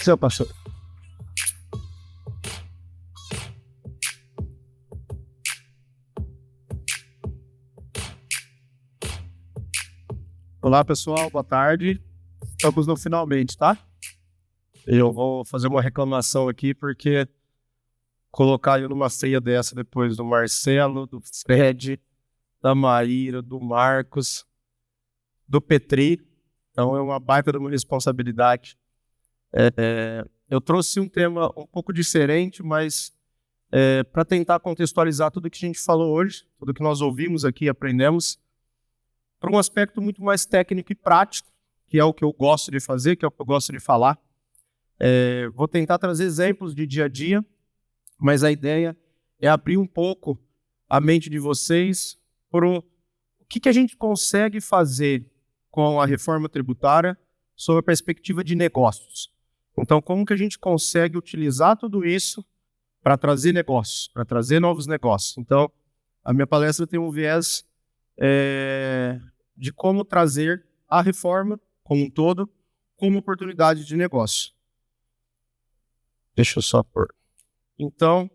Seu pastor. Olá, pessoal. Boa tarde. Estamos no finalmente, tá? Eu vou fazer uma reclamação aqui, porque colocar eu numa ceia dessa depois do Marcelo, do Fred, da Maíra, do Marcos, do Petri, então é uma baita de uma responsabilidade. Eu trouxe um tema um pouco diferente, mas para tentar contextualizar tudo que a gente falou hoje, tudo que nós ouvimos aqui e aprendemos, para um aspecto muito mais técnico e prático, que é o que eu gosto de fazer, que é o que eu gosto de falar. Vou tentar trazer exemplos de dia a dia, mas a ideia é abrir um pouco a mente de vocês para o que a gente consegue fazer com a reforma tributária sob a perspectiva de negócios. Então, como que a gente consegue utilizar tudo isso para trazer negócios, para trazer novos negócios. Então, a minha palestra tem um viés de como trazer a reforma como um todo como oportunidade de negócio. Deixa eu só pôr. Então,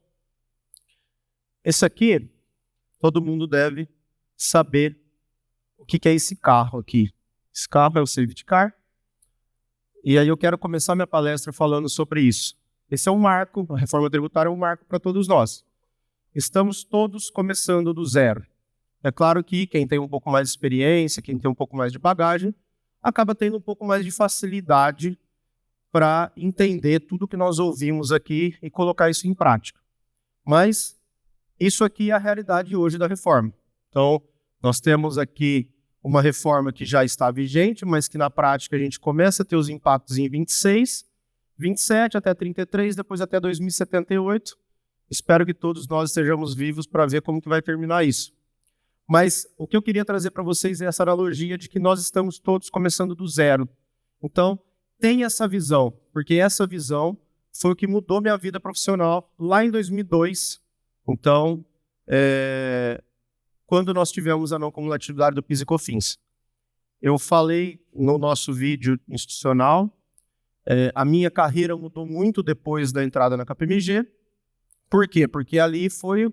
esse aqui, todo mundo deve saber o que é esse carro aqui. Esse carro é o Safety Car. E aí eu quero começar minha palestra falando sobre isso. Esse é um marco, a reforma tributária é um marco para todos nós. Estamos todos começando do zero. É claro que quem tem um pouco mais de experiência, quem tem um pouco mais de bagagem, acaba tendo um pouco mais de facilidade para entender tudo que nós ouvimos aqui e colocar isso em prática. Mas isso aqui é a realidade hoje da reforma. Então, nós temos aqui uma reforma que já está vigente, mas que na prática a gente começa a ter os impactos em 26, 27 até 33, depois até 2078. Espero que todos nós estejamos vivos para ver como que vai terminar isso. Mas o que eu queria trazer para vocês é essa analogia de que nós estamos todos começando do zero. Então, tenha essa visão, porque essa visão foi o que mudou minha vida profissional lá em 2002. Então, quando nós tivemos a não cumulatividade do PIS e COFINS. Eu falei no nosso vídeo institucional, a minha carreira mudou muito depois da entrada na KPMG. Por quê? Porque ali foi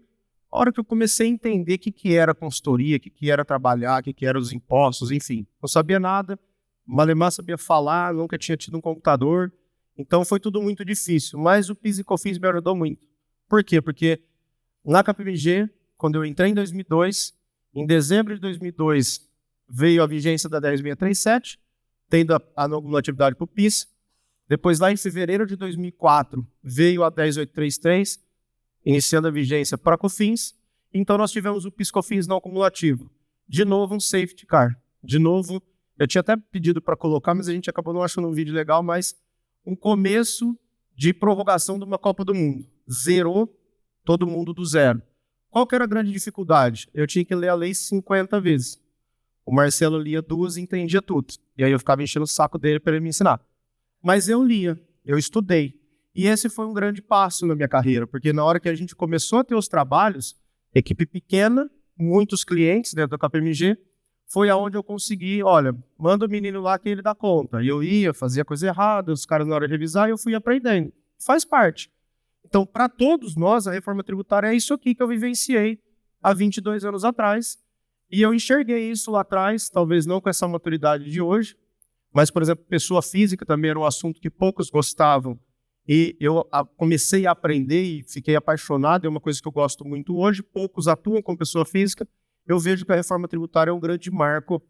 a hora que eu comecei a entender o que era consultoria, o que era trabalhar, o que eram os impostos, enfim. Não sabia nada, malemar sabia falar, nunca tinha tido um computador, então foi tudo muito difícil. Mas o PIS e COFINS me ajudou muito. Por quê? Porque na KPMG, quando eu entrei em 2002, em dezembro de 2002, veio a vigência da 10.637, tendo a não cumulatividade para o PIS. Depois, lá em fevereiro de 2004, veio a 10.833, iniciando a vigência para COFINS. Então, nós tivemos o PIS-COFINS não cumulativo. De novo, um Safety Car. De novo, eu tinha até pedido para colocar, mas a gente acabou não achando um vídeo legal, mas um começo de prorrogação de uma Copa do Mundo. Zerou todo mundo do zero. Qual que era a grande dificuldade? Eu tinha que ler a lei 50 vezes. O Marcelo lia 2 e entendia tudo. E aí eu ficava enchendo o saco dele para ele me ensinar. Mas eu lia, eu estudei. E esse foi um grande passo na minha carreira, porque na hora que a gente começou a ter os trabalhos, equipe pequena, muitos clientes dentro da KPMG, foi aonde eu consegui, olha, manda o menino lá que ele dá conta. E eu ia, fazia coisa errada, os caras na hora de revisar, eu fui aprendendo. Faz parte. Então, para todos nós, a reforma tributária é isso aqui que eu vivenciei há 22 anos atrás. E eu enxerguei isso lá atrás, talvez não com essa maturidade de hoje, mas, por exemplo, pessoa física também era um assunto que poucos gostavam. E eu comecei a aprender e fiquei apaixonado, é uma coisa que eu gosto muito hoje. Poucos atuam com pessoa física. Eu vejo que a reforma tributária é um grande marco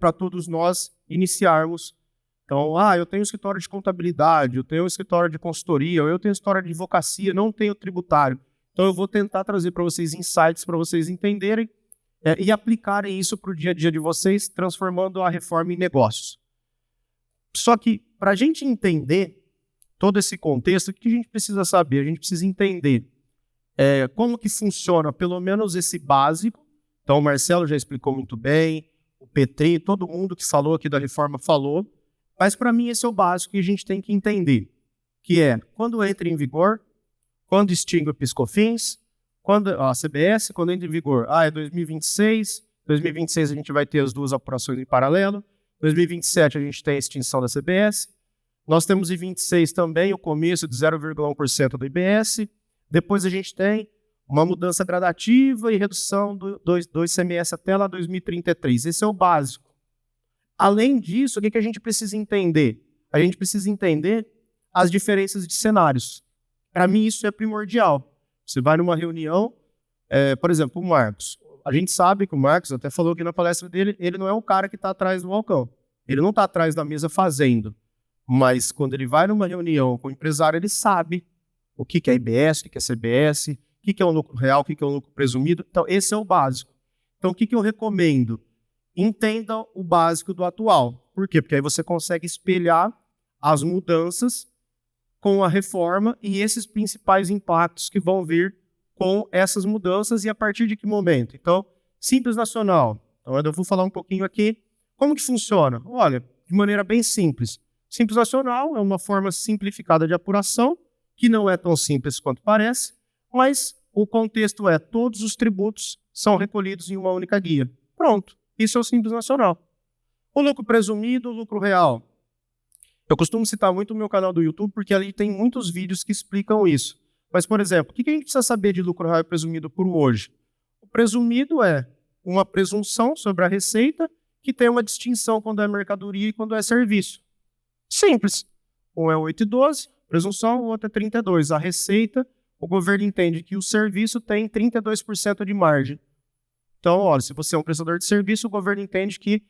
para todos nós iniciarmos. Então, eu tenho um escritório de contabilidade, eu tenho um escritório de consultoria, eu tenho escritório de advocacia, não tenho tributário. Então, eu vou tentar trazer para vocês insights para vocês entenderem e aplicarem isso para o dia a dia de vocês, transformando a reforma em negócios. Só que, para a gente entender todo esse contexto, o que a gente precisa saber? A gente precisa entender como que funciona, pelo menos esse básico. Então, o Marcelo já explicou muito bem, o Petri, todo mundo que falou aqui da reforma falou. Mas, para mim, esse é o básico que a gente tem que entender, que é quando entra em vigor, quando extingue o PIS/COFINS, quando a CBS, quando entra em vigor, é 2026, 2026 a gente vai ter as duas apurações em paralelo, 2027 a gente tem a extinção da CBS, Nós temos em 26 também o começo de 0,1% do IBS. Depois a gente tem uma mudança gradativa e redução do ICMS até lá 2033. Esse é o básico. Além disso, o que a gente precisa entender? A gente precisa entender as diferenças de cenários. Para mim, isso é primordial. Você vai numa reunião, por exemplo, o Marcos. A gente sabe que o Marcos, até falou aqui na palestra dele, ele não é o cara que está atrás do balcão. Ele não está atrás da mesa fazendo. Mas quando ele vai numa reunião com o empresário, ele sabe o que é IBS, o que é CBS, o que é um lucro real, o que é um lucro presumido. Então, esse é o básico. Então, o que eu recomendo? Entenda o básico do atual. Por quê? Porque aí você consegue espelhar as mudanças com a reforma e esses principais impactos que vão vir com essas mudanças e a partir de que momento. Então, Simples Nacional. Então, eu vou falar um pouquinho aqui como que funciona. Olha, de maneira bem simples. Simples Nacional é uma forma simplificada de apuração, que não é tão simples quanto parece, mas o contexto é todos os tributos são recolhidos em uma única guia. Pronto, isso é o Simples Nacional. O lucro presumido, o lucro real. Eu costumo citar muito o meu canal do YouTube, porque ali tem muitos vídeos que explicam isso. Mas, por exemplo, o que a gente precisa saber de lucro real e presumido por hoje? O presumido é uma presunção sobre a receita que tem uma distinção quando é mercadoria e quando é serviço. Simples. Um é 8,12, presunção, o outro é 32. A receita, o governo entende que o serviço tem 32% de margem. Então, olha, se você é um prestador de serviço, o governo entende que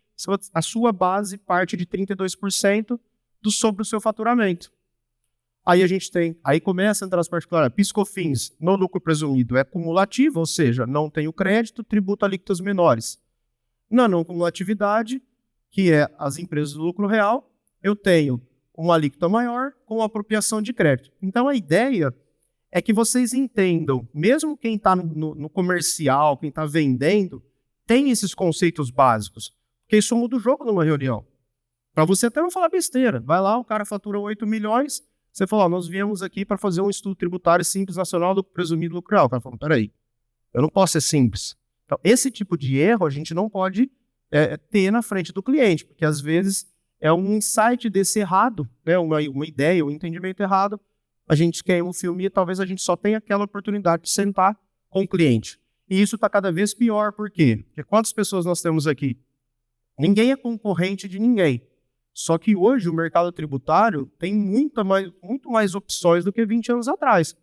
a sua base parte de 32% sobre o seu faturamento. Aí começa a entrar as particulares. PIS/COFINS no lucro presumido é cumulativo, ou seja, não tem o crédito, tributa alíquotas menores. Na não cumulatividade, que é as empresas do lucro real, eu tenho uma alíquota maior com apropriação de crédito. Então, a ideia é que vocês entendam, mesmo quem está no comercial, quem está vendendo, tem esses conceitos básicos, porque isso muda o jogo numa reunião. Para você até não falar besteira. Vai lá, o cara fatura 8 milhões, você fala, nós viemos aqui para fazer um estudo tributário simples nacional do presumido lucro real. O cara fala, peraí, eu não posso ser simples. Então, esse tipo de erro a gente não pode ter na frente do cliente, porque às vezes é um insight desse errado, né? uma ideia, um entendimento errado, a gente queima o filme e talvez a gente só tenha aquela oportunidade de sentar com o cliente. E isso está cada vez pior, por quê? Porque quantas pessoas nós temos aqui? Ninguém é concorrente de ninguém. Só que hoje o mercado tributário tem muito mais opções do que 20 anos atrás.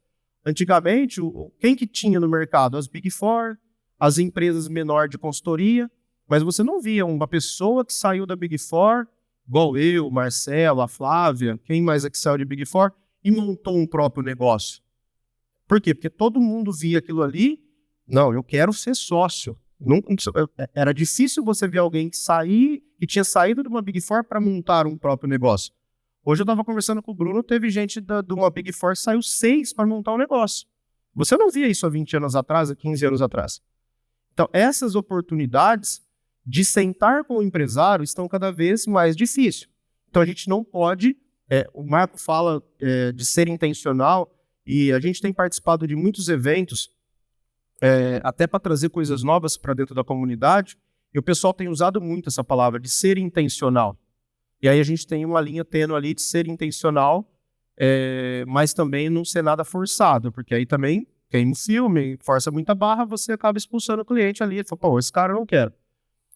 Antigamente, quem que tinha no mercado? As Big Four, as empresas menores de consultoria, mas você não via uma pessoa que saiu da Big Four, igual eu, Marcelo, a Flávia, quem mais é que saiu de Big Four, e montou um próprio negócio. Por quê? Porque todo mundo via aquilo ali, não, eu quero ser sócio. Era difícil você ver alguém que tinha saído de uma Big Four para montar um próprio negócio. Hoje eu estava conversando com o Bruno, teve gente de uma Big Four que saiu 6 para montar um negócio. Você não via isso há 20 anos atrás, há 15 anos atrás. Então, essas oportunidades de sentar com o empresário estão cada vez mais difíceis. Então, a gente não pode... o Marco fala de ser intencional e a gente tem participado de muitos eventos até para trazer coisas novas para dentro da comunidade, e o pessoal tem usado muito essa palavra de ser intencional. E aí a gente tem uma linha tênue ali de ser intencional, mas também não ser nada forçado, porque aí também queima o filme, força muita barra, você acaba expulsando o cliente ali, e fala, pô, esse cara eu não quero.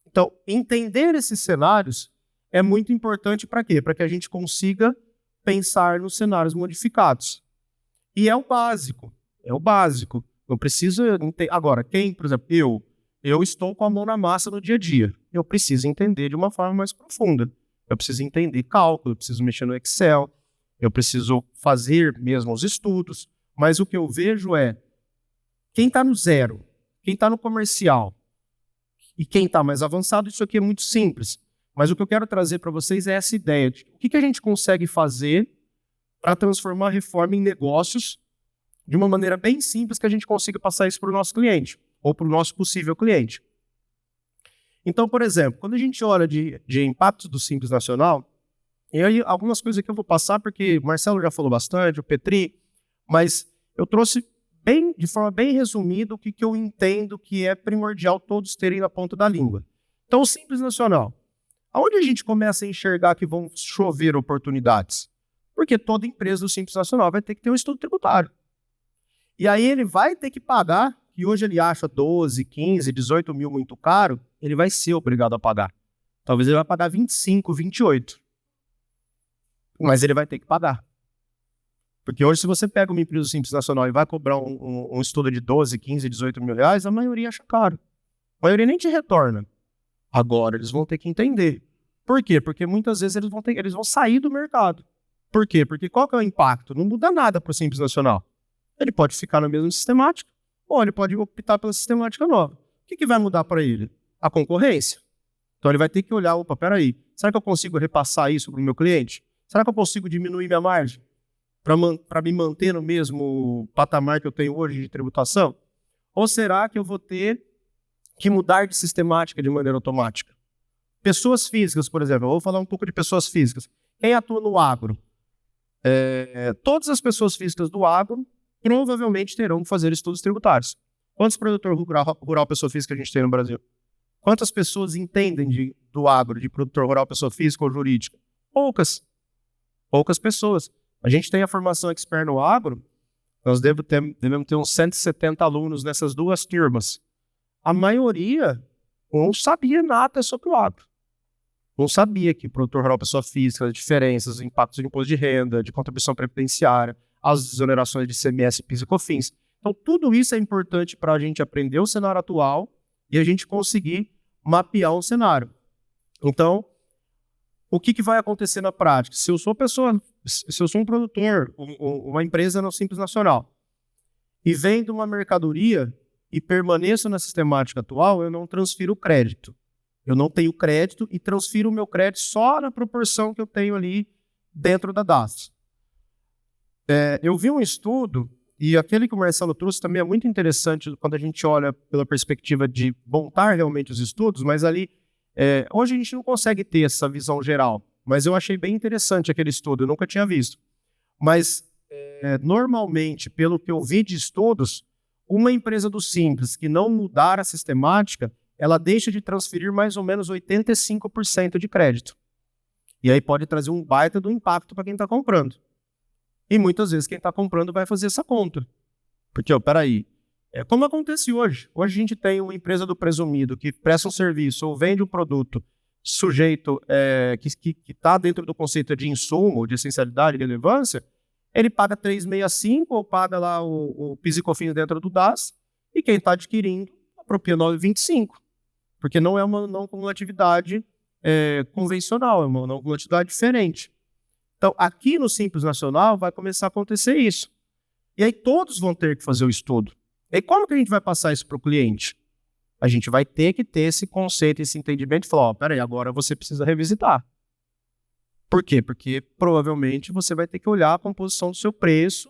Então, entender esses cenários é muito importante para quê? Para que a gente consiga pensar nos cenários modificados. E é o básico, Não preciso... Agora, por exemplo, eu estou com a mão na massa no dia a dia. Eu preciso entender de uma forma mais profunda. Eu preciso entender cálculo, eu preciso mexer no Excel, eu preciso fazer mesmo os estudos. Mas o que eu vejo é quem está no zero, quem está no comercial e quem está mais avançado, isso aqui é muito simples. Mas o que eu quero trazer para vocês é essa ideia de o que a gente consegue fazer para transformar a reforma em negócios de uma maneira bem simples que a gente consiga passar isso para o nosso cliente ou para o nosso possível cliente. Então, por exemplo, quando a gente olha de impactos do Simples Nacional, e aí algumas coisas que eu vou passar, porque o Marcelo já falou bastante, o Petri, mas eu trouxe de forma bem resumida o que eu entendo que é primordial todos terem na ponta da língua. Então, o Simples Nacional. Aonde a gente começa a enxergar que vão chover oportunidades? Porque toda empresa do Simples Nacional vai ter que ter um estudo tributário. E aí ele vai ter que pagar, que hoje ele acha 12, 15, 18 mil muito caro, ele vai ser obrigado a pagar. Talvez ele vai pagar 25, 28. Mas ele vai ter que pagar. Porque hoje, se você pega uma empresa do Simples Nacional e vai cobrar um estudo de 12, 15, 18 mil reais, a maioria acha caro. A maioria nem te retorna. Agora, eles vão ter que entender. Por quê? Porque muitas vezes eles vão sair do mercado. Por quê? Porque qual que é o impacto? Não muda nada para o Simples Nacional. Ele pode ficar na mesma sistemática, ou ele pode optar pela sistemática nova. O que vai mudar para ele? A concorrência. Então ele vai ter que olhar, opa, peraí, será que eu consigo repassar isso para o meu cliente? Será que eu consigo diminuir minha margem para me manter no mesmo patamar que eu tenho hoje de tributação? Ou será que eu vou ter que mudar de sistemática de maneira automática? Pessoas físicas, por exemplo, eu vou falar um pouco de pessoas físicas. Quem atua no agro? Todas as pessoas físicas do agro provavelmente terão que fazer estudos tributários. Quantos produtores rural pessoa física a gente tem no Brasil? Quantas pessoas entendem do agro, de produtor rural pessoa física ou jurídica? Poucas. Poucas pessoas. A gente tem a formação expert no agro, nós devemos ter uns 170 alunos nessas duas turmas. A maioria não sabia nada sobre o agro. Não sabia que produtor rural pessoa física, as diferenças, os impactos de imposto de renda, de contribuição previdenciária, as desonerações de ICMS, PIS e COFINS. Então, tudo isso é importante para a gente aprender o cenário atual e a gente conseguir mapear um cenário. Então, o que vai acontecer na prática? Se eu sou um produtor, uma empresa no Simples Nacional, e vendo uma mercadoria e permaneço na sistemática atual, eu não transfiro crédito. Eu não tenho crédito e transfiro o meu crédito só na proporção que eu tenho ali dentro da DAS. Eu vi um estudo, e aquele que o Marcelo trouxe também é muito interessante quando a gente olha pela perspectiva de montar realmente os estudos, mas ali, hoje a gente não consegue ter essa visão geral, mas eu achei bem interessante aquele estudo, eu nunca tinha visto. Mas, normalmente, pelo que eu vi de estudos, uma empresa do Simples que não mudar a sistemática, ela deixa de transferir mais ou menos 85% de crédito. E aí pode trazer um baita do impacto para quem está comprando. E muitas vezes quem está comprando vai fazer essa conta. Porque, peraí, como acontece hoje. Hoje a gente tem uma empresa do presumido que presta um serviço ou vende um produto sujeito que está dentro do conceito de insumo, de essencialidade e relevância, ele paga 365 ou paga lá o PIS e COFINS dentro do DAS, e quem está adquirindo apropria 925, porque não é uma não cumulatividade convencional, é uma não cumulatividade diferente. Então, aqui no Simples Nacional vai começar a acontecer isso. E aí todos vão ter que fazer o estudo. E aí, como que a gente vai passar isso para o cliente? A gente vai ter que ter esse conceito, esse entendimento e falar, peraí, agora você precisa revisitar. Por quê? Porque provavelmente você vai ter que olhar a composição do seu preço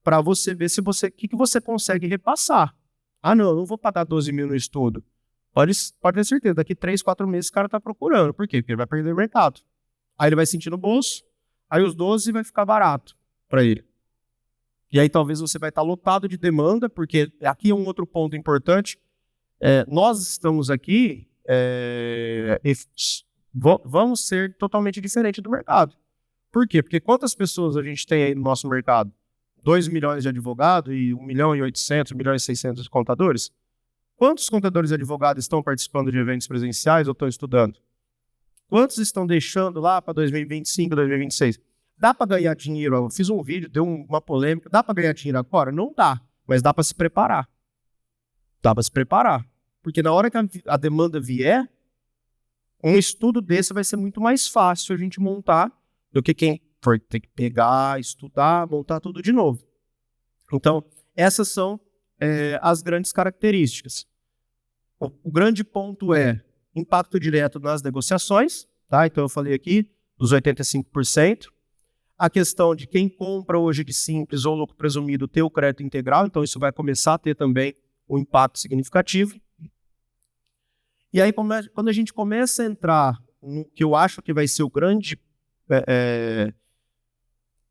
para você ver se o que você consegue repassar. Ah, não vou pagar 12 mil no estudo. Pode ter certeza, daqui 3, 4 meses o cara está procurando. Por quê? Porque ele vai perder o mercado. Aí ele vai sentir no bolso, aí os 12 vai ficar barato para ele. E aí talvez você vai estar lotado de demanda, porque aqui é um outro ponto importante. Nós estamos aqui, vamos ser totalmente diferente do mercado. Por quê? Porque quantas pessoas a gente tem aí no nosso mercado? 2 milhões de advogados e 1 milhão e 800, 1 milhão e 600 de contadores? Quantos contadores e advogados estão participando de eventos presenciais ou estão estudando? Quantos estão deixando lá para 2025, 2026? Dá para ganhar dinheiro? Eu fiz um vídeo, deu uma polêmica. Dá para ganhar dinheiro agora? Não dá, mas dá para se preparar. Dá para se preparar. Porque na hora que a demanda vier, um estudo desse vai ser muito mais fácil a gente montar do que quem for ter que pegar, estudar, montar tudo de novo. Então, essas são as grandes características. O grande ponto é impacto direto nas negociações, tá? Então eu falei aqui dos 85%. A questão de quem compra hoje de Simples ou lucro presumido ter o crédito integral, então isso vai começar a ter também um impacto significativo. E aí, quando a gente começa a entrar no que eu acho que vai ser o grande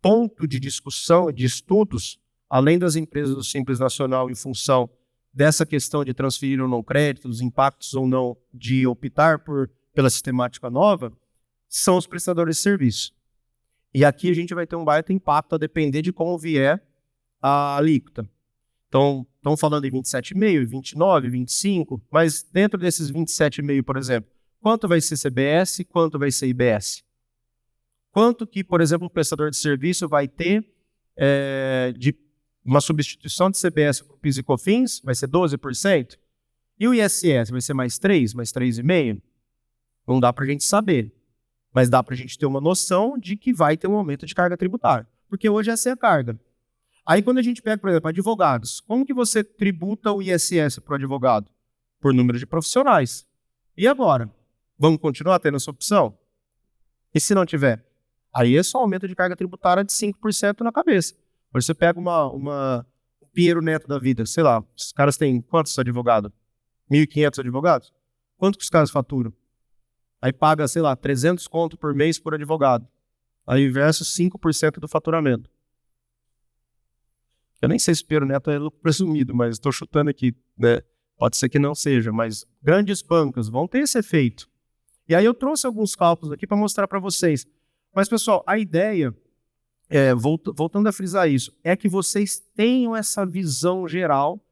ponto de discussão, de estudos, além das empresas do Simples Nacional em função dessa questão de transferir ou não crédito, dos impactos ou não de optar pela sistemática nova, são os prestadores de serviço. E aqui a gente vai ter um baita impacto a depender de como vier a alíquota. Então, estão falando em 27,5, 29, 25, mas dentro desses 27,5, por exemplo, quanto vai ser CBS, quanto vai ser IBS? Quanto que, por exemplo, o prestador de serviço vai ter de uma substituição de CBS para o PIS e COFINS? Vai ser 12%? E o ISS vai ser mais 3, mais 3,5%? Não dá para a gente saber, mas dá para a gente ter uma noção de que vai ter um aumento de carga tributária, porque hoje essa é a carga. Aí quando a gente pega, por exemplo, advogados, como que você tributa o ISS para o advogado? Por número de profissionais. E agora? Vamos continuar tendo essa opção? E se não tiver? Aí é só aumento de carga tributária de 5% na cabeça. Você pega um Pinheiro Neto da vida, sei lá, os caras têm quantos advogados? 1.500 advogados? Quanto que os caras faturam? Aí paga, sei lá, 300 conto por mês por advogado. Aí versus 5% do faturamento. Eu nem sei se o Pinheiro Neto é lucro presumido, mas estou chutando aqui, né? Pode ser que não seja, mas grandes bancas vão ter esse efeito. E aí eu trouxe alguns cálculos aqui para mostrar para vocês. Mas, pessoal, a ideia, voltando a frisar isso, é que vocês tenham essa visão geral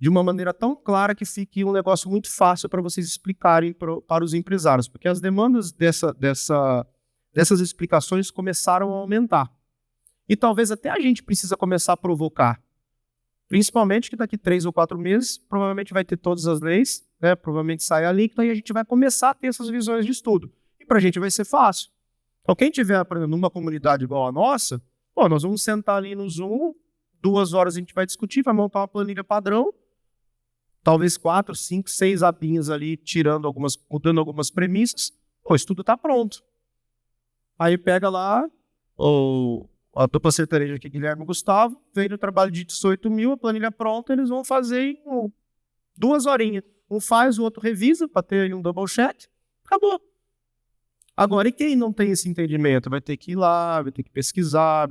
de uma maneira tão clara que fique um negócio muito fácil para vocês explicarem para os empresários, porque as demandas dessas explicações começaram a aumentar. E talvez até a gente precisa começar a provocar. Principalmente que daqui 3 ou 4 meses, provavelmente vai ter todas as leis, né? Provavelmente sai a alíquota e a gente vai começar a ter essas visões de estudo. E para a gente vai ser fácil. Então quem tiver, por exemplo, numa comunidade igual a nossa, nós vamos sentar ali no Zoom, 2 horas a gente vai discutir, vai montar uma planilha padrão, talvez 4, 5, 6 abinhas ali, mudando algumas premissas, isso tudo está pronto. Aí pega lá a dupla sertaneja aqui, Guilherme e Gustavo, veio no trabalho de 18 mil, a planilha pronta, eles vão fazer em 2 horinhas. Um faz, o outro revisa, para ter aí um double check, acabou. Agora, e quem não tem esse entendimento? Vai ter que ir lá, vai ter que pesquisar,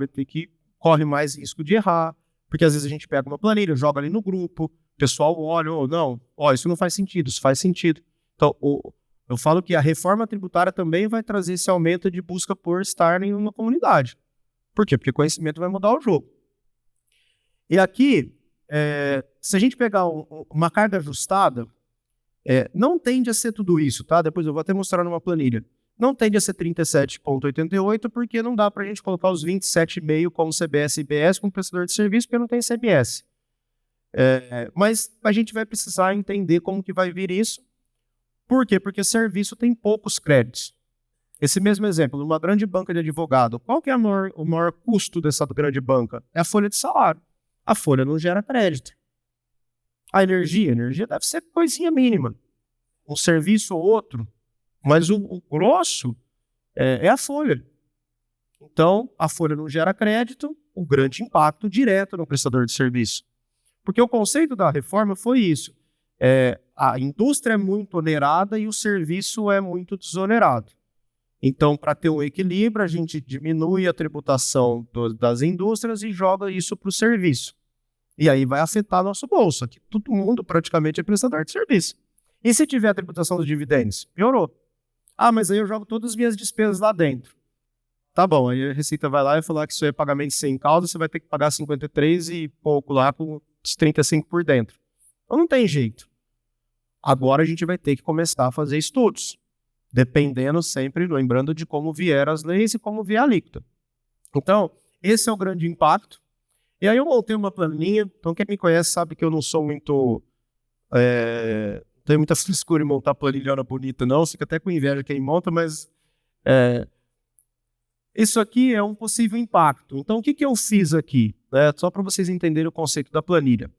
corre mais risco de errar, porque às vezes a gente pega uma planilha, joga ali no grupo, o pessoal olha, isso não faz sentido, isso faz sentido. Então, eu falo que a reforma tributária também vai trazer esse aumento de busca por estar em uma comunidade. Por quê? Porque conhecimento vai mudar o jogo. E aqui, se a gente pegar uma carga ajustada, não tende a ser tudo isso, tá? Depois eu vou até mostrar numa planilha. Não tende a ser 37,88, porque não dá para a gente colocar os 27,5 como CBS e IBS como prestador de serviço, porque não tem CBS. Mas a gente vai precisar entender como que vai vir isso. Por quê? Porque serviço tem poucos créditos. Esse mesmo exemplo, numa grande banca de advogado, qual que é o maior custo dessa grande banca? É a folha de salário. A folha não gera crédito. A energia deve ser coisinha mínima. Um serviço ou outro, mas o grosso é a folha. Então, a folha não gera crédito, o grande impacto direto no prestador de serviço. Porque o conceito da reforma foi isso. A indústria é muito onerada e o serviço é muito desonerado. Então, para ter um equilíbrio, a gente diminui a tributação das indústrias e joga isso para o serviço. E aí vai afetar nosso bolso. Aqui todo mundo praticamente é prestador de serviço. E se tiver a tributação dos dividendos? Piorou. Mas aí eu jogo todas as minhas despesas lá dentro. Tá bom, aí a Receita vai lá e falar que isso é pagamento sem causa, você vai ter que pagar 53 e pouco lá com os 35 por dentro. Então não tem jeito. Agora a gente vai ter que começar a fazer estudos. Dependendo sempre, lembrando de como vieram as leis e como vier a alíquota. Então, esse é o grande impacto. E aí eu montei uma planilha, então quem me conhece sabe que eu não sou muito... tenho muita frescura em montar planilhona bonita, não. Fica até com inveja quem monta, mas... isso aqui é um possível impacto. Então, o que eu fiz aqui? Só para vocês entenderem o conceito da planilha.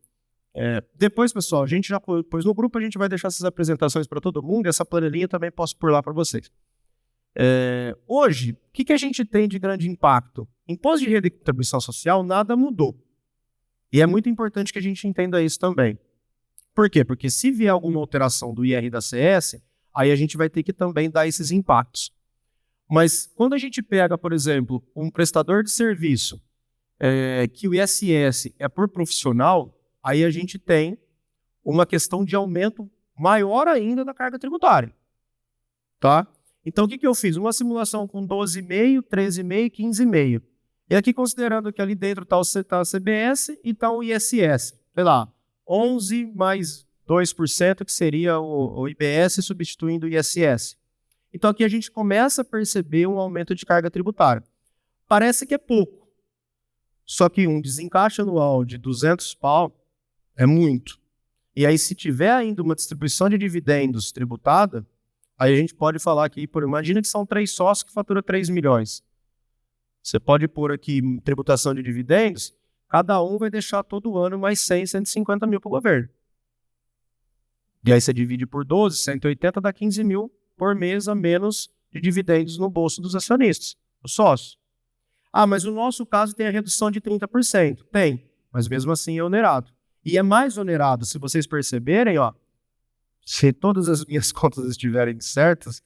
Depois, pessoal, a gente já pôs no grupo, a gente vai deixar essas apresentações para todo mundo, e essa planilhinha também posso pôr lá para vocês. Hoje, o que a gente tem de grande impacto? Imposto de renda e contribuição social, nada mudou. E é muito importante que a gente entenda isso também. Por quê? Porque se vier alguma alteração do IR e da CS, aí a gente vai ter que também dar esses impactos. Mas quando a gente pega, por exemplo, um prestador de serviço, que o ISS é por profissional, aí a gente tem uma questão de aumento maior ainda da carga tributária. Tá? Então, o que eu fiz? Uma simulação com 12,5, 13,5, 15,5. E aqui considerando que ali dentro está o CBS e está o ISS. Sei lá, 11 mais 2%, que seria o IBS substituindo o ISS. Então, aqui a gente começa a perceber um aumento de carga tributária. Parece que é pouco. Só que um desencaixe anual de 200 pau é muito. E aí, se tiver ainda uma distribuição de dividendos tributada, aí a gente pode falar aqui, imagina que são 3 sócios que faturam 3 milhões. Você pode pôr aqui tributação de dividendos, cada um vai deixar todo ano mais 100, 150 mil para o governo. E aí você divide por 12, 180 dá 15 mil por mês a menos de dividendos no bolso dos acionistas, dos sócios. Ah, mas no nosso caso tem a redução de 30%. Tem, mas mesmo assim é onerado. E é mais onerado, se vocês perceberem, ó, se todas as minhas contas estiverem certas,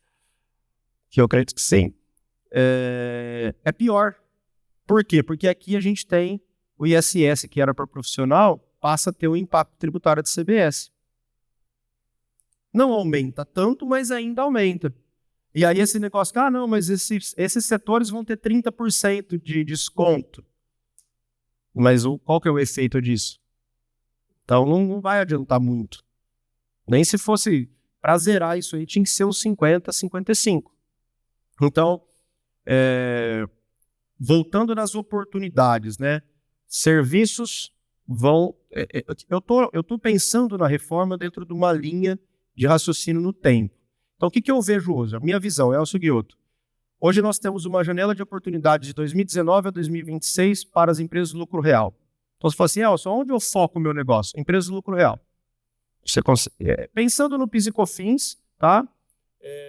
que eu acredito que sim, é pior. Por quê? Porque aqui a gente tem o ISS, que era para profissional, passa a ter o impacto tributário do CBS. Não aumenta tanto, mas ainda aumenta. E aí esse negócio, não, mas esses setores vão ter 30% de desconto. Mas qual que é o efeito disso? Então não vai adiantar muito. Nem se fosse para zerar isso aí, tinha que ser uns 50, 55. Então, voltando nas oportunidades, né? Serviços vão... Eu tô pensando na reforma dentro de uma linha de raciocínio no tempo. Então, o que eu vejo hoje? A minha visão é o seguinte. Hoje nós temos uma janela de oportunidades de 2019 a 2026 para as empresas de lucro real. Então, você fala assim, Elson, onde eu foco o meu negócio? Empresas de lucro real. Você consegue, pensando no PIS e COFINS, tá?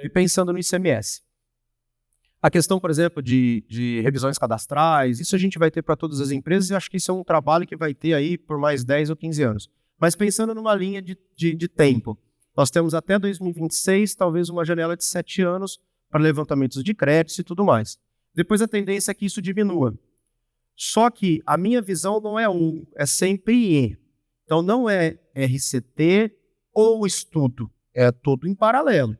E pensando no ICMS. A questão, por exemplo, de revisões cadastrais, isso a gente vai ter para todas as empresas e acho que isso é um trabalho que vai ter aí por mais 10 ou 15 anos. Mas pensando numa linha de tempo, nós temos até 2026, talvez uma janela de 7 anos para levantamentos de créditos e tudo mais. Depois a tendência é que isso diminua. Só que a minha visão não é é sempre E. Então não é RCT ou estudo, é tudo em paralelo.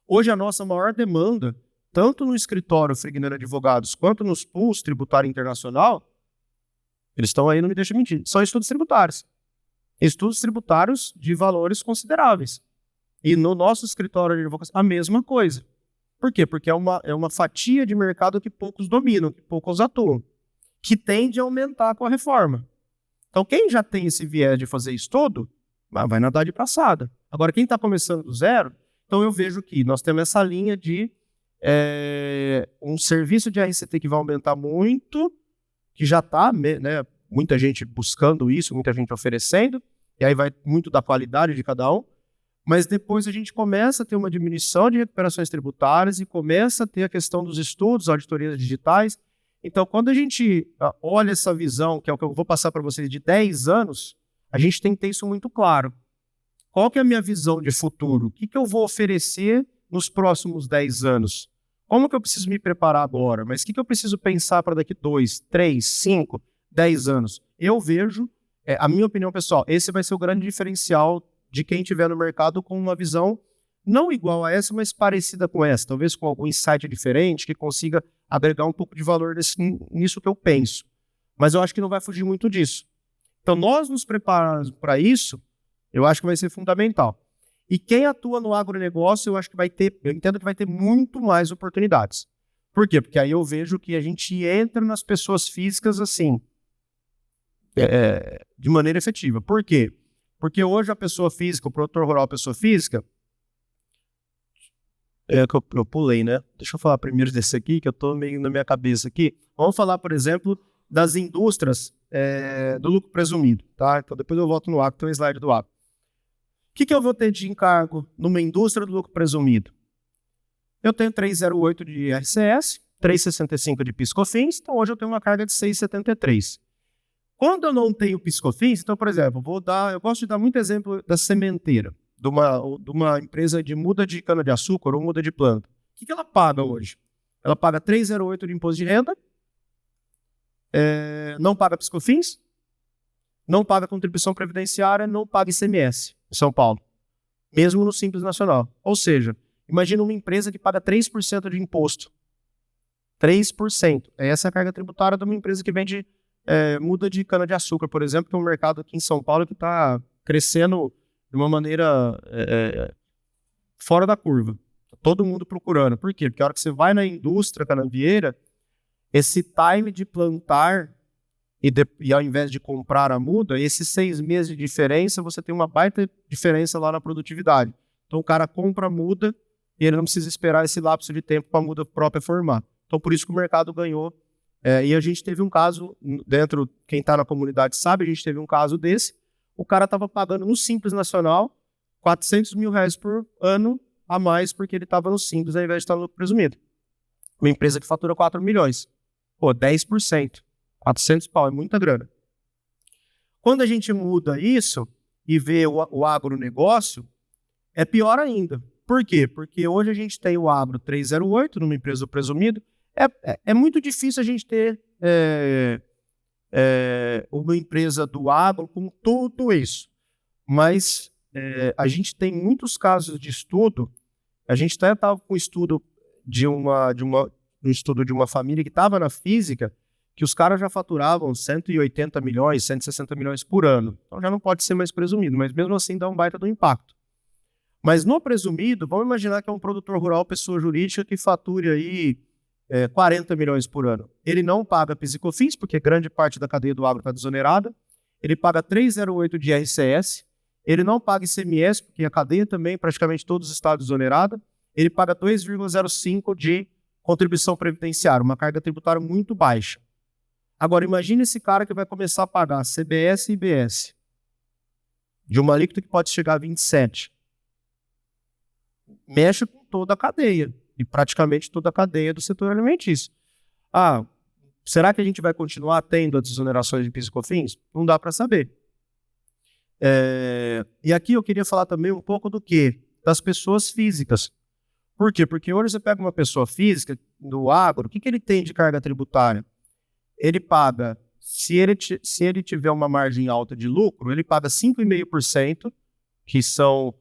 Hoje a nossa maior demanda, tanto no escritório Frignano Advogados quanto nos pools tributário internacional, eles estão aí, não me deixa mentir, são estudos tributários. Estudos tributários de valores consideráveis. E no nosso escritório de advocacia, a mesma coisa. Por quê? Porque é uma fatia de mercado que poucos dominam, que poucos atuam, que tende a aumentar com a reforma. Então, quem já tem esse viés de fazer estudo, vai nadar de braçada. Agora, quem está começando do zero, então eu vejo que nós temos essa linha de um serviço de RCT que vai aumentar muito, que já está, né, muita gente buscando isso, muita gente oferecendo, e aí vai muito da qualidade de cada um, mas depois a gente começa a ter uma diminuição de recuperações tributárias e começa a ter a questão dos estudos, auditorias digitais. Então, quando a gente olha essa visão, que é o que eu vou passar para vocês, de 10 anos, a gente tem que ter isso muito claro. Qual que é a minha visão de futuro? O que eu vou oferecer nos próximos 10 anos? Como que eu preciso me preparar agora? Mas o que eu preciso pensar para daqui 2, 3, 5, 10 anos? Eu vejo, a minha opinião pessoal, esse vai ser o grande diferencial de quem estiver no mercado com uma visão não igual a essa, mas parecida com essa, talvez com algum insight diferente que consiga agregar um pouco de valor nisso que eu penso. Mas eu acho que não vai fugir muito disso. Então, nós nos prepararmos para isso, eu acho que vai ser fundamental. E quem atua no agronegócio, eu entendo que vai ter muito mais oportunidades. Por quê? Porque aí eu vejo que a gente entra nas pessoas físicas assim, de maneira efetiva. Por quê? Porque hoje a pessoa física, o produtor rural, a pessoa física, que eu pulei, né? Deixa eu falar primeiro desse aqui, que eu estou meio na minha cabeça aqui. Vamos falar, por exemplo, das indústrias do lucro presumido, tá? Então depois eu volto no agro, tem um slide do agro. O que eu vou ter de encargo numa indústria do lucro presumido? Eu tenho 3,08 de IRCS, 3,65 de PIS/COFINS, então hoje eu tenho uma carga de 6,73. Quando eu não tenho PIS/COFINS, então, por exemplo, eu gosto de dar muito exemplo da sementeira, de uma empresa de muda de cana-de-açúcar ou muda de planta. O que ela paga hoje? Ela paga 3,08 de imposto de renda, não paga PIS/COFINS, não paga contribuição previdenciária, não paga ICMS em São Paulo, mesmo no Simples Nacional. Ou seja, Imagina uma empresa que paga 3% de imposto. 3%. Essa é a carga tributária de uma empresa que vende muda de cana-de-açúcar, por exemplo, que é um mercado aqui em São Paulo que está crescendo de uma maneira fora da curva. Todo mundo procurando. Por quê? Porque a hora que você vai na indústria canavieira, esse time de plantar e ao invés de comprar a muda, esses 6 meses de diferença, você tem uma baita diferença lá na produtividade. Então o cara compra a muda e ele não precisa esperar esse lapso de tempo para a muda própria formar. Então por isso que o mercado ganhou. E a gente teve um caso, dentro, quem está na comunidade sabe, a gente teve um caso desse, o cara estava pagando no Simples Nacional R$400 mil por ano a mais porque ele estava no Simples ao invés de estar no lucro presumido. Uma empresa que fatura 4 milhões. Pô, 10%. 400 pau, é muita grana. Quando a gente muda isso e vê o agronegócio, é pior ainda. Por quê? Porque hoje a gente tem o agro 308 numa empresa do presumido. É muito difícil a gente ter uma empresa do agro com tudo isso. Mas a gente tem muitos casos de estudo. A gente até estava com um estudo um estudo de uma família que estava na física, que os caras já faturavam 180 milhões, 160 milhões por ano. Então já não pode ser mais presumido, mas mesmo assim dá um baita do impacto. Mas no presumido, vamos imaginar que é um produtor rural, pessoa jurídica, que fature aí 40 milhões por ano. Ele não paga PIS e COFINS, porque grande parte da cadeia do agro está desonerada. Ele paga 308 de IRCS. Ele não paga ICMS, porque a cadeia também, praticamente todos os estados desonerada. Ele paga 2,05 de contribuição previdenciária, uma carga tributária muito baixa. Agora, imagine esse cara que vai começar a pagar CBS e IBS de uma alíquota que pode chegar a 27. Mexe com toda a cadeia, e praticamente toda a cadeia do setor alimentício. Será que a gente vai continuar tendo as desonerações de PIS e COFINS? Não dá para saber. E aqui eu queria falar também um pouco do quê? Das pessoas físicas. Por quê? Porque hoje você pega uma pessoa física do agro, o que ele tem de carga tributária? Ele paga, se ele tiver uma margem alta de lucro, ele paga 5,5%, que são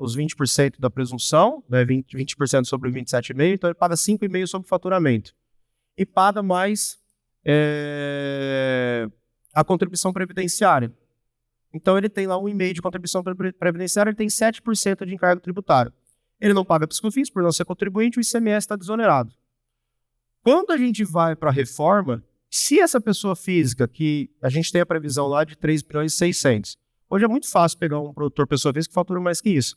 os 20% da presunção, né, 20% sobre 27,5%, então ele paga 5,5% sobre o faturamento. E paga mais a contribuição previdenciária. Então ele tem lá 1,5% de contribuição previdenciária, ele tem 7% de encargo tributário. Ele não paga PIS/COFINS por não ser contribuinte, o ICMS está desonerado. Quando a gente vai para a reforma, se essa pessoa física, que a gente tem a previsão lá de 3,6 milhões, hoje é muito fácil pegar um produtor pessoa física que fatura mais que isso.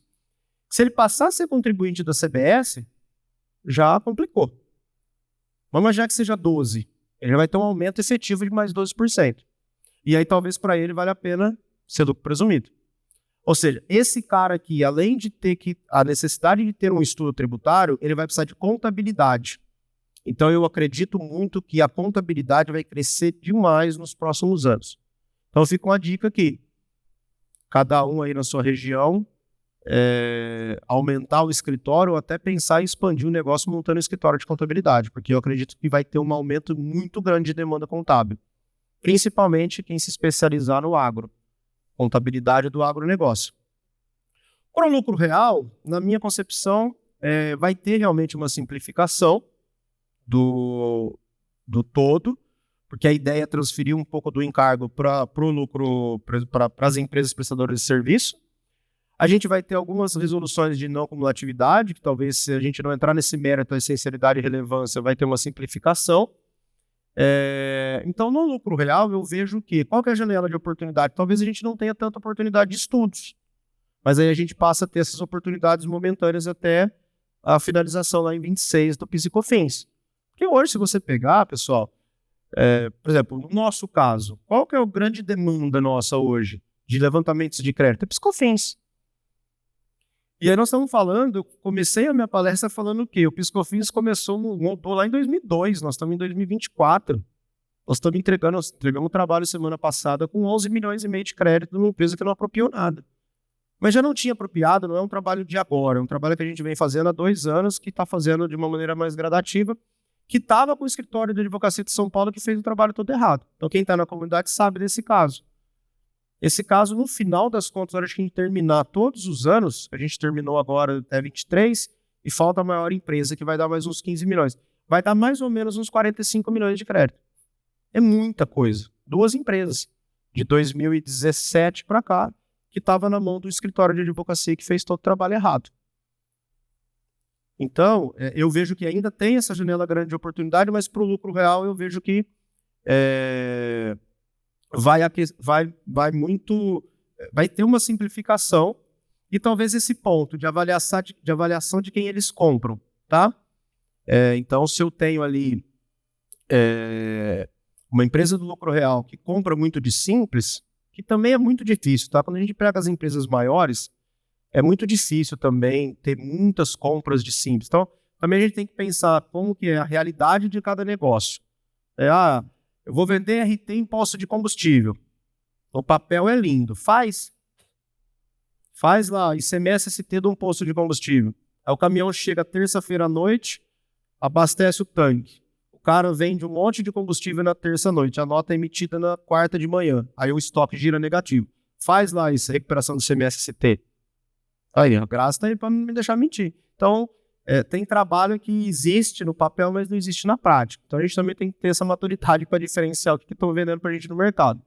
Se ele passar a ser contribuinte da CBS, já complicou. Vamos imaginar que seja 12%. Ele já vai ter um aumento efetivo de mais 12%. E aí talvez para ele vale a pena ser lucro presumido. Ou seja, esse cara aqui, além de ter a necessidade de ter um estudo tributário, ele vai precisar de contabilidade. Então eu acredito muito que a contabilidade vai crescer demais nos próximos anos. Então fica uma dica aqui. Cada um aí na sua região, aumentar o escritório ou até pensar em expandir o negócio montando um escritório de contabilidade, porque eu acredito que vai ter um aumento muito grande de demanda contábil. Principalmente quem se especializar no agro. Contabilidade do agronegócio. Para o lucro real, na minha concepção, vai ter realmente uma simplificação do todo, porque a ideia é transferir um pouco do encargo para o lucro, para as empresas prestadoras de serviço. A gente vai ter algumas resoluções de não cumulatividade, que talvez, se a gente não entrar nesse mérito, a essencialidade e relevância, vai ter uma simplificação. Então, no lucro real, eu vejo que qual que é a janela de oportunidade? Talvez a gente não tenha tanta oportunidade de estudos, mas aí a gente passa a ter essas oportunidades momentâneas até a finalização lá em 26 do PIS e COFINS. Porque hoje, se você pegar, pessoal, por exemplo, no nosso caso, qual que é a grande demanda nossa hoje de levantamentos de crédito? É PIS e COFINS. E aí nós estamos falando, eu comecei a minha palestra falando o quê? O PIS e COFINS mudou lá em 2002, nós estamos em 2024. Nós estamos entregamos um trabalho semana passada com 11 milhões e meio de crédito numa empresa que não apropriou nada. Mas já não tinha apropriado, não é um trabalho de agora, é um trabalho que a gente vem fazendo há 2 anos, que está fazendo de uma maneira mais gradativa, que estava com o escritório de advocacia de São Paulo que fez o trabalho todo errado. Então quem está na comunidade sabe desse caso. Esse caso, no final das contas, na hora de a gente terminar todos os anos, a gente terminou agora até 23, e falta a maior empresa, que vai dar mais uns 15 milhões. Vai dar mais ou menos uns 45 milhões de crédito. É muita coisa. 2 empresas, de 2017 para cá, que estava na mão do escritório de advocacia que fez todo o trabalho errado. Então, eu vejo que ainda tem essa janela grande de oportunidade, mas para o lucro real eu vejo que vai ter uma simplificação e talvez esse ponto de avaliação de quem eles compram, tá? Então, se eu tenho ali uma empresa do lucro real que compra muito de simples, que também é muito difícil, tá? Quando a gente pega as empresas maiores, é muito difícil também ter muitas compras de simples. Então, também a gente tem que pensar como que é a realidade de cada negócio. Eu vou vender RT em posto de combustível. O papel é lindo. Faz lá ICMS-ST de um posto de combustível. Aí o caminhão chega terça-feira à noite, abastece o tanque. O cara vende um monte de combustível na terça-noite. A nota é emitida na quarta de manhã. Aí o estoque gira negativo. Faz lá isso, recuperação do ICMS-ST. Aí, a graça tá aí para não me deixar mentir. Então, tem trabalho que existe no papel, mas não existe na prática. Então, a gente também tem que ter essa maturidade para diferenciar o que estão vendendo para a gente no mercado.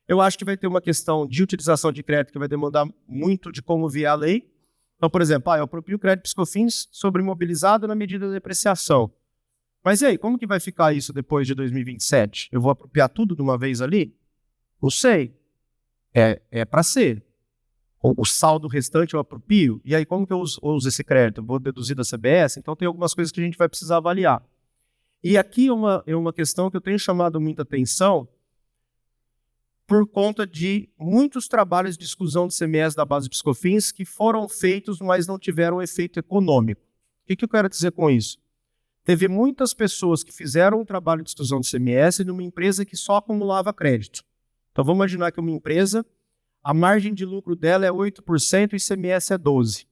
Eu acho que vai ter uma questão de utilização de crédito que vai demandar muito de como vier a lei. Então, por exemplo, eu aproprio o crédito PiscoFins sobre imobilizado na medida da depreciação. Mas e aí, como que vai ficar isso depois de 2027? Eu vou apropriar tudo de uma vez ali? Não sei. É para ser. O saldo restante eu apropio, e aí como que eu uso esse crédito? Eu vou deduzir da CBS? Então tem algumas coisas que a gente vai precisar avaliar. E aqui é uma questão que eu tenho chamado muita atenção por conta de muitos trabalhos de exclusão de CMS da base de PiscoFins que foram feitos, mas não tiveram efeito econômico. O que eu quero dizer com isso? Teve muitas pessoas que fizeram um trabalho de exclusão de CMS numa empresa que só acumulava crédito. Então vamos imaginar que uma empresa, a margem de lucro dela é 8% e o ICMS é 12%.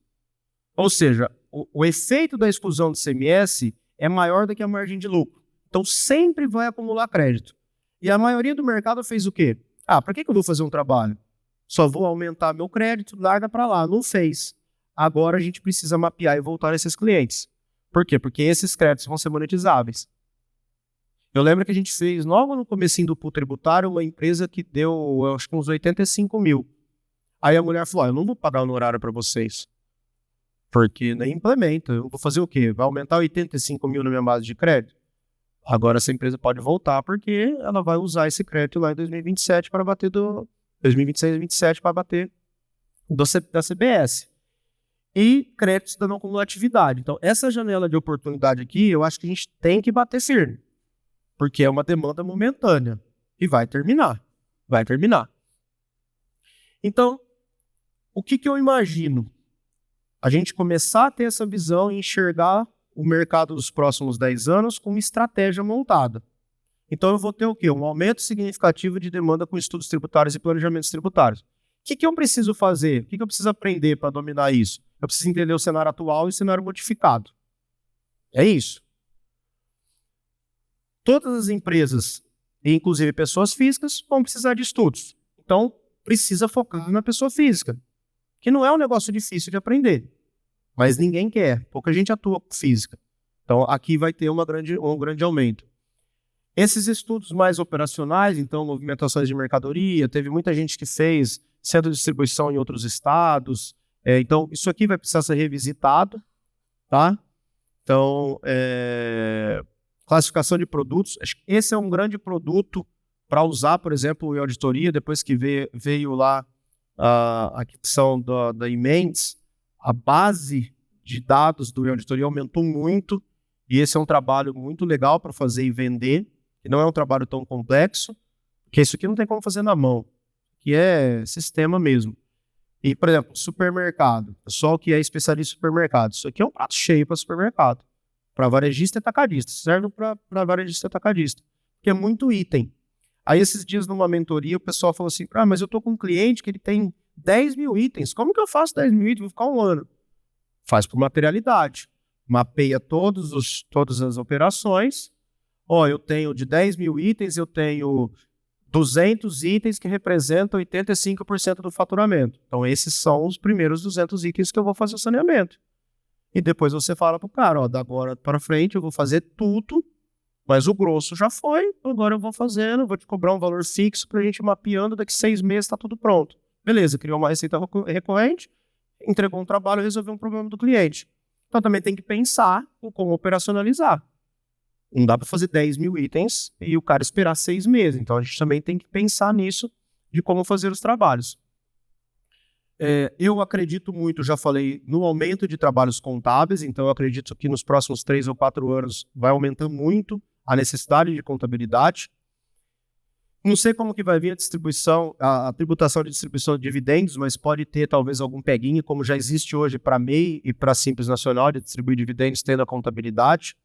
Ou seja, o efeito da exclusão do ICMS é maior do que a margem de lucro. Então, sempre vai acumular crédito. E a maioria do mercado fez o quê? Para que eu vou fazer um trabalho? Só vou aumentar meu crédito, larga para lá. Não fez. Agora a gente precisa mapear e voltar esses clientes. Por quê? Porque esses créditos vão ser monetizáveis. Eu lembro que a gente fez, logo no comecinho do pool tributário, uma empresa que deu, eu acho que uns 85 mil. Aí a mulher falou, eu não vou pagar honorário para vocês, porque nem implementa. Eu vou fazer o quê? Vai aumentar 85 mil na minha base de crédito? Agora essa empresa pode voltar, porque ela vai usar esse crédito lá em 2027 para bater 2026 e 2027 para bater da CBS. E créditos da não cumulatividade. Então, essa janela de oportunidade aqui, eu acho que a gente tem que bater firme. Porque é uma demanda momentânea. E vai terminar. Vai terminar. Então, o que eu imagino? A gente começar a ter essa visão e enxergar o mercado dos próximos 10 anos com uma estratégia montada. Então, eu vou ter o quê? Um aumento significativo de demanda com estudos tributários e planejamentos tributários. O que eu preciso fazer? O que eu preciso aprender para dominar isso? Eu preciso entender o cenário atual e o cenário modificado. É isso. Todas as empresas, inclusive pessoas físicas, vão precisar de estudos. Então, precisa focar na pessoa física, que não é um negócio difícil de aprender, mas ninguém quer, pouca gente atua com física. Então, aqui vai ter um grande aumento. Esses estudos mais operacionais, então, movimentações de mercadoria, teve muita gente que fez centro de distribuição em outros estados. Então, isso aqui vai precisar ser revisitado, tá? Então, classificação de produtos, acho que esse é um grande produto para usar, por exemplo, em auditoria, depois que veio lá a questão da Imendes, a base de dados do auditoria aumentou muito, e esse é um trabalho muito legal para fazer e vender, que não é um trabalho tão complexo, porque isso aqui não tem como fazer na mão, que é sistema mesmo. E, por exemplo, supermercado, pessoal que é especialista em supermercado, isso aqui é um prato cheio para supermercado. Para varejista e atacadista, serve para varejista e atacadista, porque é muito item. Aí esses dias numa mentoria o pessoal falou assim, mas eu estou com um cliente que ele tem 10 mil itens, como que eu faço 10 mil itens? Vou ficar um ano. Faz por materialidade, mapeia todas as operações, eu tenho de 10 mil itens, eu tenho 200 itens que representam 85% do faturamento. Então, esses são os primeiros 200 itens que eu vou fazer o saneamento. E depois você fala pro cara, ó, da agora para frente eu vou fazer tudo, mas o grosso já foi, agora eu vou fazendo, vou te cobrar um valor fixo pra gente ir mapeando, daqui 6 meses tá tudo pronto. Beleza, criou uma receita recorrente, entregou um trabalho, resolveu um problema do cliente. Então também tem que pensar em como operacionalizar. Não dá para fazer 10 mil itens e o cara esperar 6 meses. Então a gente também tem que pensar nisso, de como fazer os trabalhos. Eu acredito muito, já falei, no aumento de trabalhos contábeis, então eu acredito que nos próximos 3 ou 4 anos vai aumentar muito a necessidade de contabilidade. Não sei como que vai vir a distribuição, a tributação de distribuição de dividendos, mas pode ter talvez algum peguinho, como já existe hoje para MEI e para Simples Nacional, de distribuir dividendos tendo a contabilidade.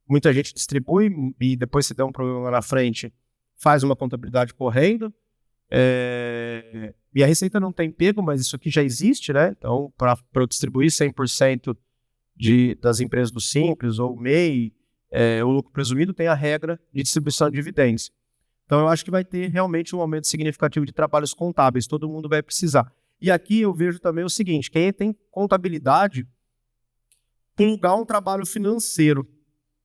Muita gente distribui e depois se der um problema lá na frente, faz uma contabilidade correndo. E a receita não tem pego, mas isso aqui já existe, né? Então, para eu distribuir 100% das empresas do Simples ou MEI, o lucro presumido tem a regra de distribuição de dividendos. Então, eu acho que vai ter realmente um aumento significativo de trabalhos contábeis, todo mundo vai precisar. E aqui eu vejo também o seguinte, quem tem contabilidade, plugar um trabalho financeiro.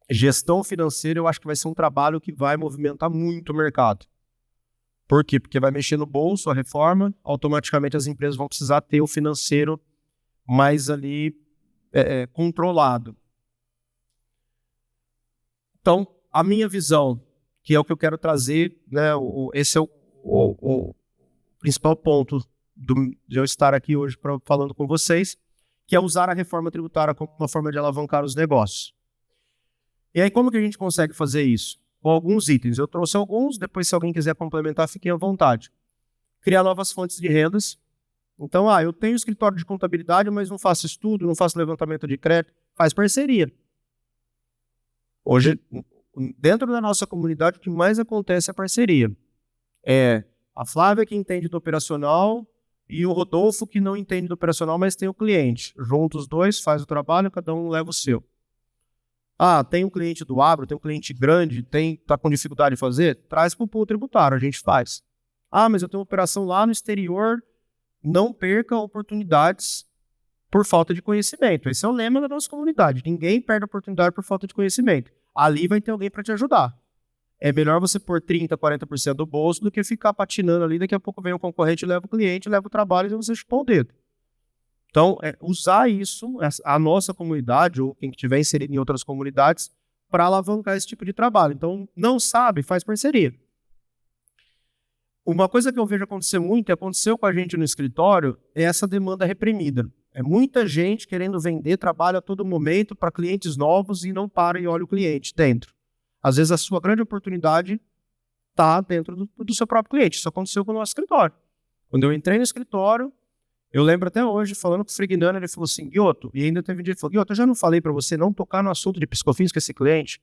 Gestão financeira, eu acho que vai ser um trabalho que vai movimentar muito o mercado. Por quê? Porque vai mexer no bolso, a reforma, automaticamente as empresas vão precisar ter o financeiro mais ali controlado. Então, a minha visão, que é o que eu quero trazer, né, esse é o principal ponto de eu estar aqui hoje falando com vocês, que é usar a reforma tributária como uma forma de alavancar os negócios. E aí, como que a gente consegue fazer isso? Com alguns itens. Eu trouxe alguns, depois se alguém quiser complementar, fiquem à vontade. Criar novas fontes de rendas. Então, eu tenho escritório de contabilidade, mas não faço estudo, não faço levantamento de crédito, faz parceria. Hoje, dentro da nossa comunidade, o que mais acontece é parceria. A Flávia que entende do operacional e o Rodolfo que não entende do operacional, mas tem o cliente. Juntos os dois, faz o trabalho, cada um leva o seu. Tem um cliente do agro, tem um cliente grande, tá com dificuldade de fazer? Traz para o pool tributário, a gente faz. Mas eu tenho uma operação lá no exterior, não perca oportunidades por falta de conhecimento. Esse é o lema da nossa comunidade. Ninguém perde oportunidade por falta de conhecimento. Ali vai ter alguém para te ajudar. É melhor você pôr 30%, 40% do bolso do que ficar patinando ali, daqui a pouco vem um concorrente, leva o cliente, leva o trabalho e você chupar o dedo. Então, usar isso, a nossa comunidade, ou quem estiver inserido em outras comunidades, para alavancar esse tipo de trabalho. Então, não sabe, faz parceria. Uma coisa que eu vejo acontecer muito, e aconteceu com a gente no escritório, é essa demanda reprimida. É muita gente querendo vender trabalho a todo momento para clientes novos e não para e olha o cliente dentro. Às vezes, a sua grande oportunidade está dentro do seu próprio cliente. Isso aconteceu com o nosso escritório. Quando eu entrei no escritório, eu lembro até hoje, falando com o Frignano, ele falou assim, Guioto, e ainda teve um dia que ele falou, Guioto, eu já não falei para você não tocar no assunto de piscofins com esse cliente?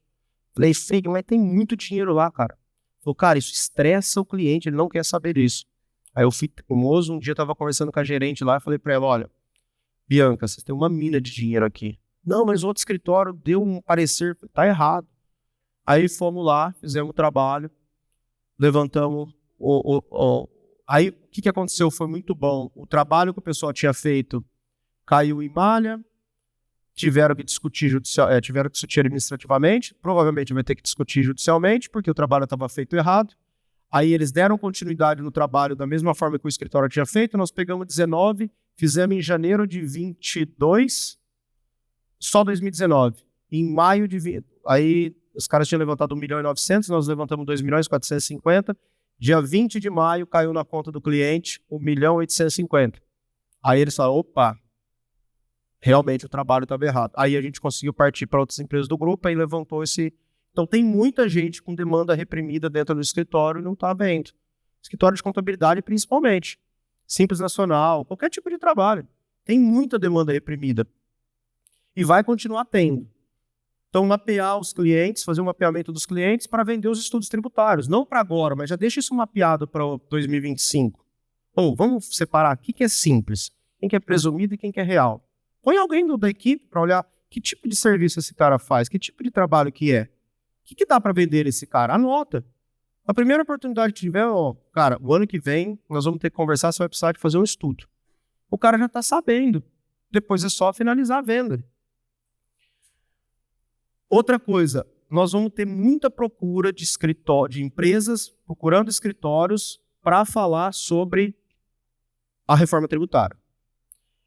Falei, Frig, mas tem muito dinheiro lá, cara. Ele falou, cara, isso estressa o cliente, ele não quer saber disso. Aí eu fui teimoso, um dia eu estava conversando com a gerente lá, e falei para ela, olha, Bianca, vocês têm uma mina de dinheiro aqui. Não, mas outro escritório deu um parecer, tá errado. Aí fomos lá, fizemos o trabalho, levantamos Aí, o que aconteceu? Foi muito bom. O trabalho que o pessoal tinha feito caiu em malha, tiveram que discutir administrativamente, provavelmente vai ter que discutir judicialmente, porque o trabalho estava feito errado. Aí eles deram continuidade no trabalho da mesma forma que o escritório tinha feito, nós pegamos 19, fizemos em janeiro de 22, só 2019. Em maio de... Aí os caras tinham levantado 1.900.000, nós levantamos 2.450.000. Dia 20 de maio caiu na conta do cliente 1.850.000. Aí eles falaram, opa, realmente o trabalho estava errado. Aí a gente conseguiu partir para outras empresas do grupo e levantou esse... Então tem muita gente com demanda reprimida dentro do escritório e não está vendo. Escritório de contabilidade principalmente. Simples Nacional, qualquer tipo de trabalho. Tem muita demanda reprimida. E vai continuar tendo. Então, mapear os clientes, fazer um mapeamento dos clientes para vender os estudos tributários. Não para agora, mas já deixa isso mapeado para 2025. Vamos separar o que é simples, quem que é presumido e quem que é real. Põe alguém da equipe para olhar que tipo de serviço esse cara faz, que tipo de trabalho que é. O que dá para vender esse cara? Anota. A primeira oportunidade que tiver, ó, cara, o ano que vem nós vamos ter que conversar, você vai precisar de fazer um estudo. O cara já está sabendo. Depois é só finalizar a venda. Outra coisa, nós vamos ter muita procura de de empresas procurando escritórios para falar sobre a reforma tributária.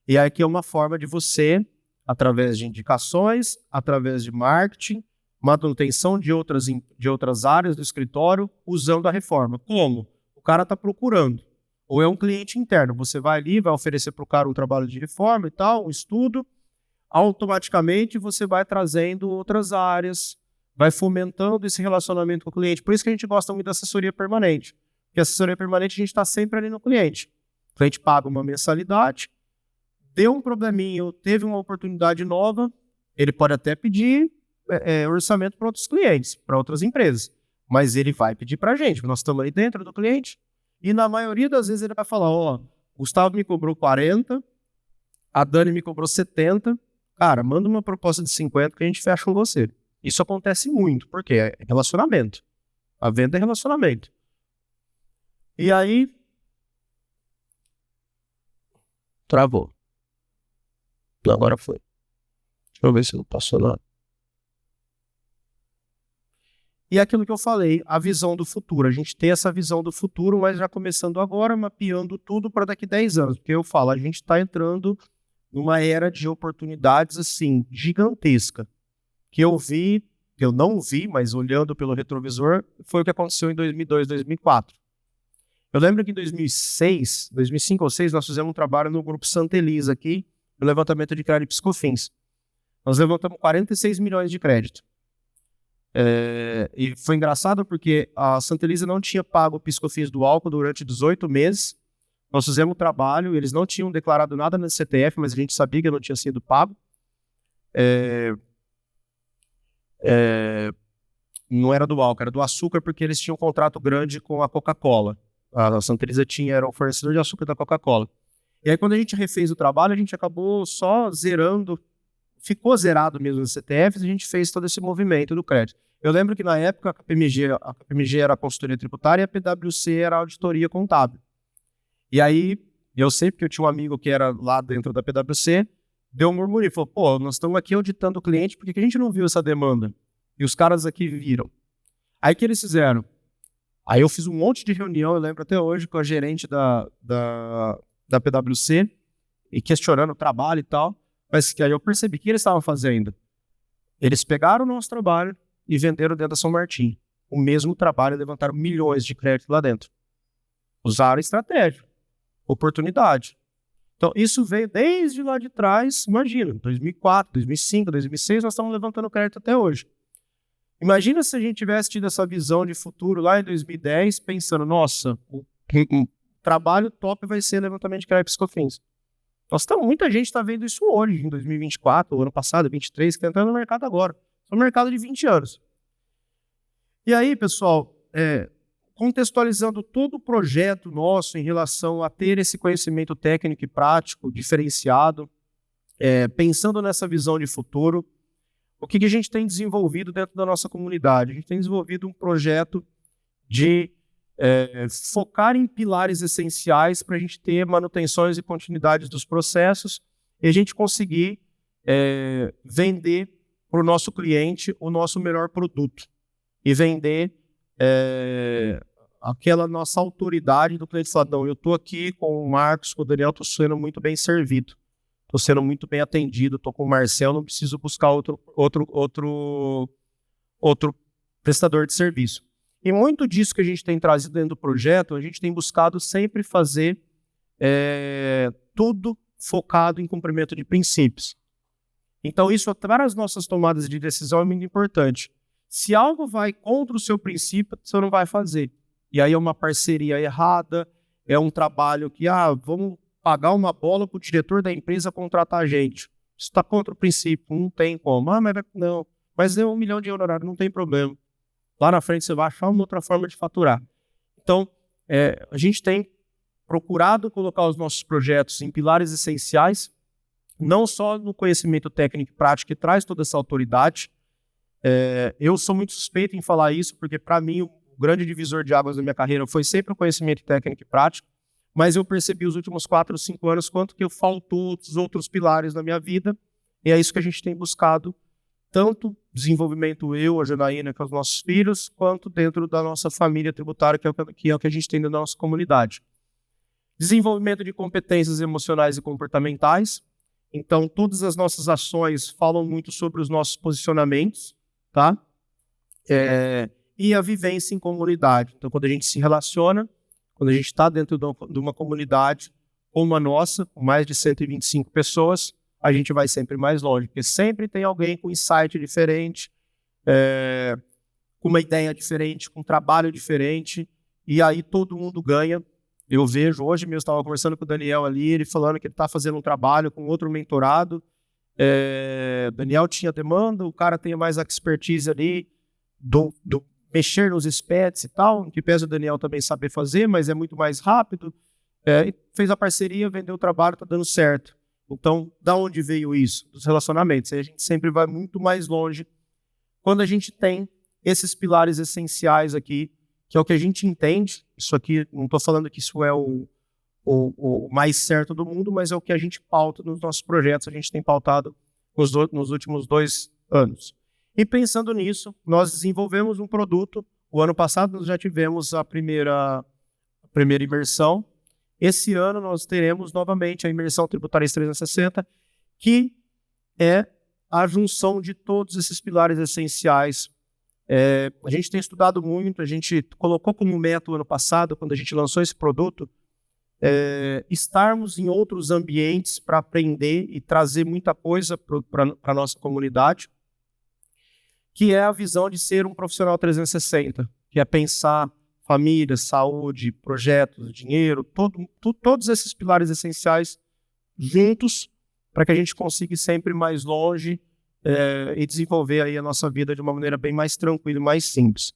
E aqui é uma forma de você, através de indicações, através de marketing, manutenção de outras áreas do escritório, usando a reforma. Como? O cara está procurando. Ou é um cliente interno. Você vai ali, vai oferecer para o cara um trabalho de reforma e tal, um estudo. Automaticamente você vai trazendo outras áreas, vai fomentando esse relacionamento com o cliente. Por isso que a gente gosta muito da assessoria permanente. Porque a assessoria permanente a gente está sempre ali no cliente. O cliente paga uma mensalidade, deu um probleminha, teve uma oportunidade nova, ele pode até pedir orçamento para outros clientes, para outras empresas. Mas ele vai pedir para a gente, porque nós estamos ali dentro do cliente. E na maioria das vezes ele vai falar, ó, Gustavo me cobrou 40, a Dani me cobrou 70, cara, manda uma proposta de 50 que a gente fecha com você. Isso acontece muito, porque é relacionamento. A venda é relacionamento. E aí... Travou. Agora foi. Deixa eu ver se não passou nada. E aquilo que eu falei, a visão do futuro. A gente tem essa visão do futuro, mas já começando agora, mapeando tudo para daqui 10 anos. Porque eu falo, a gente está entrando numa era de oportunidades, assim, gigantesca. Que eu não vi, mas olhando pelo retrovisor, foi o que aconteceu em 2002, 2004. Eu lembro que em 2006, 2005 ou 2006, nós fizemos um trabalho no Grupo Santa Elisa aqui, no levantamento de crédito PiscoFins. Nós levantamos 46 milhões de crédito. E foi engraçado porque a Santa Elisa não tinha pago o PiscoFins do álcool durante 18 meses. Nós fizemos um trabalho, eles não tinham declarado nada no CTF, mas a gente sabia que não tinha sido pago. Não era do álcool, era do açúcar, porque eles tinham um contrato grande com a Coca-Cola. A Santa Elisa era um fornecedor de açúcar da Coca-Cola. E aí, quando a gente refez o trabalho, a gente acabou só zerando, ficou zerado mesmo no CTF, e a gente fez todo esse movimento do crédito. Eu lembro que na época a KPMG era a consultoria tributária e a PwC era a auditoria contábil. E aí, eu sei, porque eu tinha um amigo que era lá dentro da PwC, deu um murmurinho, falou, pô, nós estamos aqui auditando o cliente, por que a gente não viu essa demanda? E os caras aqui viram. Aí o que eles fizeram? Aí eu fiz um monte de reunião, eu lembro até hoje, com a gerente da PwC, e questionando o trabalho e tal, mas que aí eu percebi que eles estavam fazendo. Eles pegaram o nosso trabalho e venderam dentro da São Martim. O mesmo trabalho, levantaram milhões de crédito lá dentro. Usaram estratégia, oportunidade. Então, isso veio desde lá de trás, imagina, 2004, 2005, 2006, nós estamos levantando crédito até hoje. Imagina se a gente tivesse tido essa visão de futuro lá em 2010, pensando, nossa, o trabalho top vai ser levantamento de crédito PiscoFins. Muita gente está vendo isso hoje, em 2024, ano passado, 2023, que está entrando no mercado agora. É um mercado de 20 anos. E aí, pessoal, contextualizando todo o projeto nosso em relação a ter esse conhecimento técnico e prático diferenciado, pensando nessa visão de futuro, o que a gente tem desenvolvido dentro da nossa comunidade? A gente tem desenvolvido um projeto de focar em pilares essenciais para a gente ter manutenções e continuidades dos processos e a gente conseguir vender para o nosso cliente o nosso melhor produto e vender aquela nossa autoridade do cliente falar, não, eu estou aqui com o Marcos, com o Daniel, estou sendo muito bem servido, estou sendo muito bem atendido, estou com o Marcel, não preciso buscar outro prestador de serviço. E muito disso que a gente tem trazido dentro do projeto, a gente tem buscado sempre fazer tudo focado em cumprimento de princípios. Então, isso para as nossas tomadas de decisão é muito importante. Se algo vai contra o seu princípio, você não vai fazer. E aí é uma parceria errada, é um trabalho que, vamos pagar uma bola para o diretor da empresa contratar a gente. Isso está contra o princípio, não tem como. Mas é €1 milhão de honorário, não tem problema. Lá na frente você vai achar uma outra forma de faturar. Então, a gente tem procurado colocar os nossos projetos em pilares essenciais, não só no conhecimento técnico e prático que traz toda essa autoridade. Eu sou muito suspeito em falar isso, porque para mim o grande divisor de águas da minha carreira foi sempre o conhecimento técnico e prático, mas eu percebi os últimos 4 ou 5 anos quanto que faltou os outros pilares na minha vida, e é isso que a gente tem buscado, tanto desenvolvimento eu, a Janaína, com os nossos filhos, quanto dentro da nossa família tributária, que é o que a gente tem na nossa comunidade. Desenvolvimento de competências emocionais e comportamentais. Então, todas as nossas ações falam muito sobre os nossos posicionamentos, tá? E a vivência em comunidade. Então, quando a gente se relaciona, quando a gente está dentro de uma comunidade como a nossa, com mais de 125 pessoas, a gente vai sempre mais longe, porque sempre tem alguém com insight diferente, com uma ideia diferente, com um trabalho diferente, e aí todo mundo ganha. Eu vejo, hoje mesmo estava conversando com o Daniel ali, ele falando que ele está fazendo um trabalho com outro mentorado. Daniel tinha demanda, o cara tem mais expertise ali do mexer nos SPETs e tal, que pesa o Daniel também saber fazer, mas é muito mais rápido. Fez a parceria, vendeu o trabalho, está dando certo. Então, da onde veio isso? Dos relacionamentos. Aí a gente sempre vai muito mais longe quando a gente tem esses pilares essenciais aqui, que é o que a gente entende. Isso aqui, não estou falando que isso é o mais certo do mundo, mas é o que a gente pauta nos nossos projetos, a gente tem pautado nos últimos 2 anos. E pensando nisso, nós desenvolvemos um produto. O ano passado nós já tivemos a primeira imersão. Esse ano nós teremos novamente a imersão Tributarista 360, que é a junção de todos esses pilares essenciais. A gente tem estudado muito, a gente colocou como meta o ano passado, quando a gente lançou esse produto, estarmos em outros ambientes para aprender e trazer muita coisa para a nossa comunidade, que é a visão de ser um profissional 360, que é pensar família, saúde, projetos, dinheiro, todos esses pilares essenciais juntos para que a gente consiga ir sempre mais longe e desenvolver aí a nossa vida de uma maneira bem mais tranquila e mais simples.